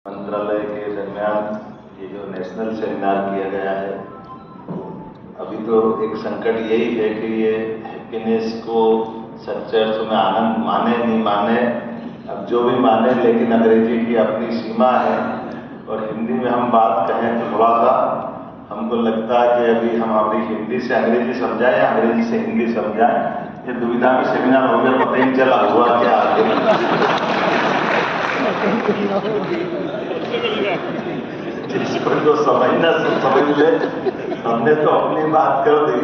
मंत्रालय के दरमियान ये जो नेशनल सेमिनार किया गया है, अभी तो एक संकट यही है कि ये हैप्पीनेस को सच्चे अर्थ में आनंद माने नहीं माने, अब जो भी माने, लेकिन अंग्रेजी की अपनी सीमा है और हिंदी में हम बात कहें तो थोड़ा सा हमको लगता है कि अभी हम अपनी हिंदी से अंग्रेजी समझाएं या अंग्रेजी से हिंदी समझाएं, ये दुविधा में सेमिनार हो गया, पता ही नहीं चला हुआ क्या आगे। जिसको जो समझना समझ ले, हमने तो अपनी बात कर दी,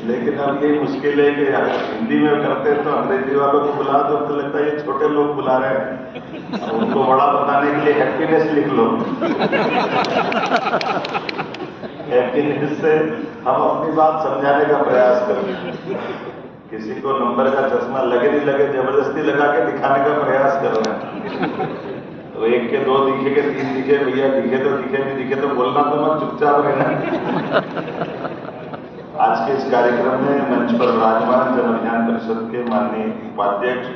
लेकिन अब ये मुश्किल है कि हिंदी में करते तो अंग्रेजी वालों को बुला दो तो लगता है ये छोटे लोग बुला रहे हैं, उनको बड़ा बताने के लिए हैप्पीनेस लिख लो। हैप्पीनेस से हम अपनी बात समझाने का प्रयास करें। किसी को नंबर का चश्मा लगे नहीं लगे, जबरदस्ती लगा के दिखाने का प्रयास कर रहे हैं। तो एक के दो दिखे के तीन दिखे, भैया दिखे तो दिखे, नहीं दिखे तो बोलना तो मत, चुपचाप रहना। आज के इस कार्यक्रम में मंच पर विराजमान जन अभियान परिषद के माननीय उपाध्यक्ष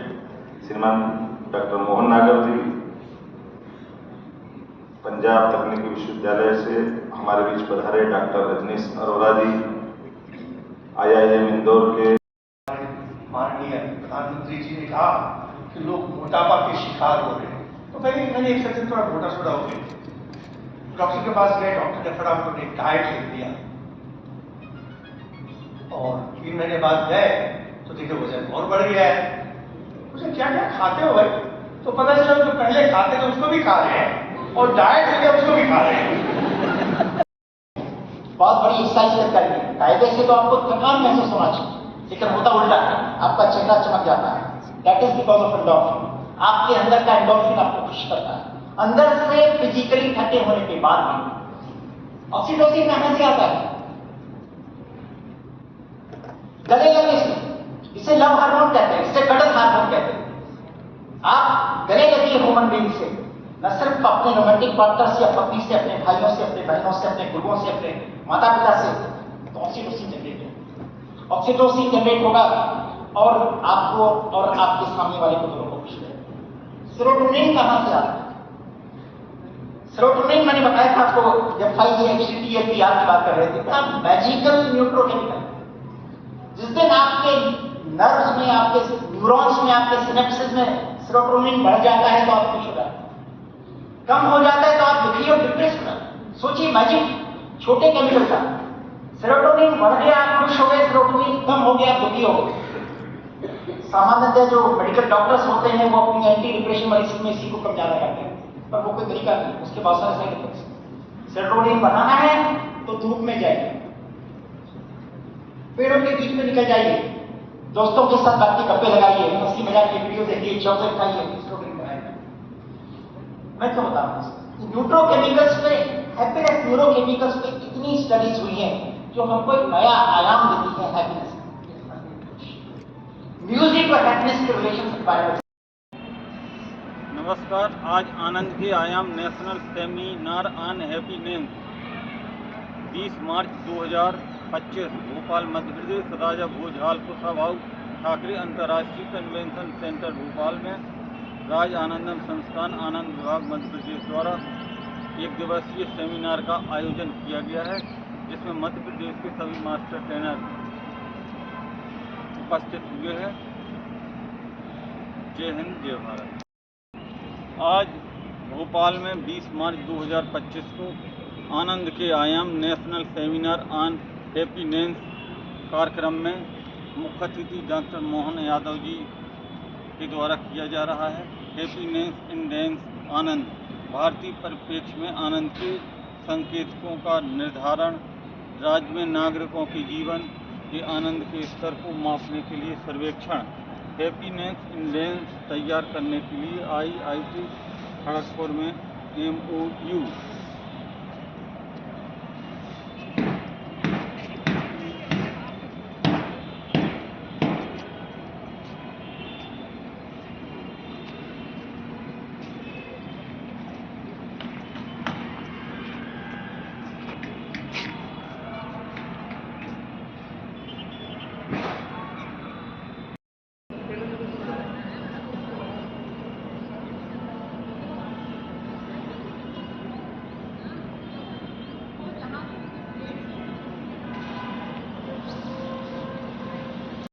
श्रीमान डॉक्टर मोहन नागर जी, पंजाब तकनीकी विश्वविद्यालय से हमारे बीच पधारे डॉक्टर रजनीश अरोड़ा जी, IIM इंदौर के माननीय प्रधानमंत्री जी ने कहा कि लोग मोटापा के शिकार हो रहे हैं, तो मैंने एक सेकंड थोड़ा मोटा सोटा हो गया। डॉक्टर के पास गए, डॉक्टर ने फटाफट एक डाइट लिख दिया और 3 महीने बाद गए तो देखिए वजन और बढ़ गया है। मुझे क्या क्या खाते हो भाई? तो पता चला जो पहले खाते थे उसको भी खा रहे हैं और डाइट लेके उसको भी खा रहे हैं। बहुत बड़ी एक्सरसाइज करनी, कायदे से तो आपको थकान महसूस होना चाहिए, लेकिन होता उल्टा है, आपका चेहरा चमक जाता है। That is because of endorphin. आपके अंदर का एंडोर्फिन आपको खुश करता है, अंदर से फिजिकली थके होने के बाद भी। ऑक्सीटोसिन कहां से आता है? गले लगने से। इसे लव हार्मोन कहते हैं, इसे गलत हार्मोन कहते हैं। आप गले लगी ह्यूमन बीइंग से, न सिर्फ अपने रोमांटिक पार्टनर से, पत्नी से, अपने भाइयों से, अपने बहनों से, अपने गुरुओं से, अपने माता पिता से, तो ऑक्सीटोसिन जनरेट होगा। ऑक्सीटोसिन जनरेट होगा और आपको और आपके सामने वाले को दोनों को खुश करेगा। सेरोटोनिन कहां से आता है? सेरोटोनिन मैंने बताया था आपको जब 5-HT-TLPR की बात कर रहे थे, क्या मैजिकल न्यूट्रोकेमिकल। जिस दिन आपके नर्व्स में, आपके न्यूरॉन्स में, आपके सिनेप्सिस में सेरोटोनिन बढ़ जाता है तो आप खुश हो जाते हैं, कम हो जाता है तो आप दुखी और डिप्रेस हो जाते हैं। सोचिए मैजिक, छोटे केमिकल का। सेरोटोनिन बढ़ गया आप खुश हो गए, सेरोटोनिन कम हो गया आप दुखी हो गए। सामान्यतः जो मेडिकल डॉक्टर्स होते हैं वो अपनी एंटी डिप्रेशन मेडिसिन में इसी को कम ज्यादा करते हैं, पर वो कोई तरीका नहीं, उसके बहुत सारे साइड इफेक्ट्स। सेरोटोनिन बढ़ाना है तो धूप में जाइए, पेड़ों के बीच में निकल जाइए, दोस्तों के साथ बात की गप्पे लगाइए, हंसी मजाक की वीडियो देखिए, चॉकलेट खाइए, सेरोटोनिन बढ़ाइए। मैं क्या बता रहा हूं, न्यूट्रोकेमिकल्स पे, हैप्पीनेस न्यूरोकेमिकल्स पे कितनी स्टडीज हुई हैं जो हमको एक नया आयाम देती है हैप्पीनेस। म्यूजिक और हैप्पीनेस के रिलेशन से बारे में। नमस्कार। आज आनंद के आयाम नेशनल सेमिनार ऑन हैप्पीनेस 20 मार्च 2025 भोपाल मध्य प्रदेश राजा भोजहाल कुशाभाऊ ठाकरे अंतर्राष्ट्रीय कन्वेंशन सेंटर भोपाल में राज आनंदम संस्थान आनंद विभाग मध्य प्रदेश द्वारा 1 दिवसीय सेमिनार का आयोजन किया गया है, जिसमें मध्य प्रदेश के सभी मास्टर ट्रेनर उपस्थित हुए हैं। जय हिंद, जय भारत। आज भोपाल में 20 मार्च 2025 को आनंद के आयाम नेशनल सेमिनार ऑन हैप्पीनेस कार्यक्रम में मुख्य अतिथि डॉक्टर मोहन यादव जी के द्वारा किया जा रहा है। हैप्पीनेस इन डेंस आनंद, भारतीय परिप्रेक्ष्य में आनंद के संकेतकों का निर्धारण, राज्य में नागरिकों के जीवन के आनंद के स्तर को मापने के लिए सर्वेक्षण, हैप्पीनेस इंडेक्स तैयार करने के लिए IIT खड़गपुर में MOU